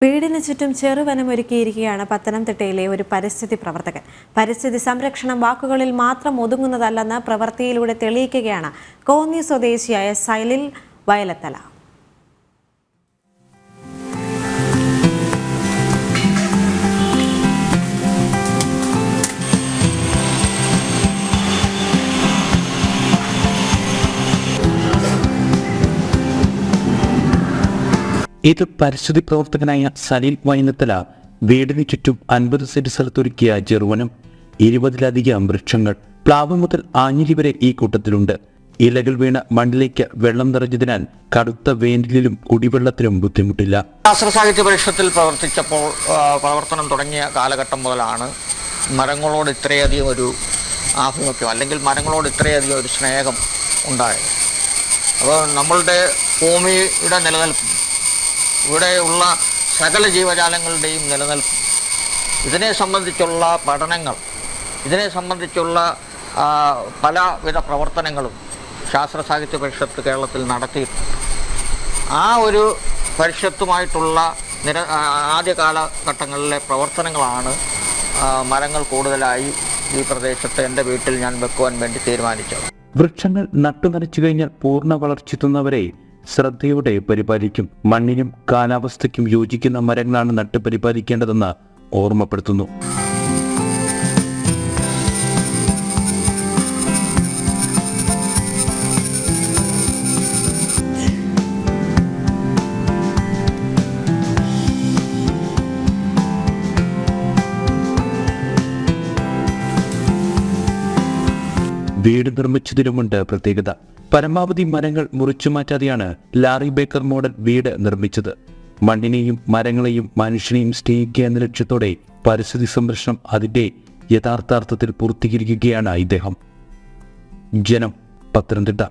വീടിന് ചുറ്റും ചെറുവനമൊരുക്കിയിരിക്കുകയാണ് പത്തനംതിട്ടയിലെ ഒരു പരിസ്ഥിതി പ്രവർത്തകൻ. പരിസ്ഥിതി സംരക്ഷണം വാക്കുകളിൽ മാത്രം ഒതുങ്ങുന്നതല്ലെന്ന് പ്രവൃത്തിയിലൂടെ തെളിയിക്കുകയാണ് കോന്നി സ്വദേശിയായ സൈലിൽ വയലത്തല. ഇത് പരിസ്ഥിതി പ്രവർത്തകനായ സലീൽ വയലത്തല വീടിന് ചുറ്റും 50 സെന്റ് സ്ഥലത്തൊരുക്കിയ ചെറുവനം. 20ലധികം വൃക്ഷങ്ങൾ, പ്ലാവ് മുതൽ ആഞ്ഞിലി വരെ ഈ കൂട്ടത്തിലുണ്ട്. ഇലകൾ വീണ മണ്ണിലേക്ക് വെള്ളം നിറഞ്ഞതിനാൽ കടുത്ത വേനലിലും കുടിവെള്ളത്തിനും ബുദ്ധിമുട്ടില്ല. ശാസ്ത്ര സാഹിത്യ പരിഷത്തിൽ പ്രവർത്തനം തുടങ്ങിയ കാലഘട്ടം മുതലാണ് മരങ്ങളോട് ഇത്രയധികം ഒരു ആഭിമുഖ്യം അല്ലെങ്കിൽ മരങ്ങളോട് ഇത്രയധികം ഒരു സ്നേഹം ഉണ്ടായത്. അപ്പോൾ നമ്മളുടെ ഭൂമിയുടെ നിലനിൽപ്പ്, ഇവിടെയുള്ള സകല ജീവജാലങ്ങളുടെയും നിലനിൽപ്പ്, ഇതിനെ സംബന്ധിച്ചുള്ള പഠനങ്ങൾ, ഇതിനെ സംബന്ധിച്ചുള്ള പലവിധ പ്രവർത്തനങ്ങളും ശാസ്ത്ര സാഹിത്യ പരിഷത്ത് കേരളത്തിൽ നടത്തിയിട്ടുണ്ട്. ആ ഒരു പരിഷത്തുമായിട്ടുള്ള ആദ്യ കാലഘട്ടങ്ങളിലെ പ്രവർത്തനങ്ങളാണ് മരങ്ങൾ കൂടുതലായി ഈ പ്രദേശത്ത് എൻ്റെ വീട്ടിൽ ഞാൻ വെക്കുവാൻ വേണ്ടി തീരുമാനിച്ചത്. വൃക്ഷങ്ങൾ നട്ടുനനച്ചു കഴിഞ്ഞാൽ പൂർണ്ണ വളർച്ചെത്തുന്നവരെ ശ്രദ്ധയോടെ പരിപാലിക്കും. മണ്ണിനും കാലാവസ്ഥയ്ക്കും യോജിക്കുന്ന മരങ്ങളാണ് നട്ടുപരിപാലിക്കേണ്ടതെന്ന് ഓർമ്മപ്പെടുത്തുന്നു. വീട് നിർമ്മിച്ചതിനുമുണ്ട് പ്രത്യേകത. പരമാവധി മരങ്ങൾ മുറിച്ചു മാറ്റാതെയാണ് ലാറി ബേക്കർ മോഡൽ വീട് നിർമ്മിച്ചത്. മണ്ണിനെയും മരങ്ങളെയും മനുഷ്യനെയും സ്നേഹിക്കുക എന്ന ലക്ഷ്യത്തോടെ പരിസ്ഥിതി സംരക്ഷണം അതിന്റെ യഥാർത്ഥാർത്ഥത്തിൽ പൂർത്തീകരിക്കുകയാണ് ഇദ്ദേഹം. ജനം, പത്തനംതിട്ട.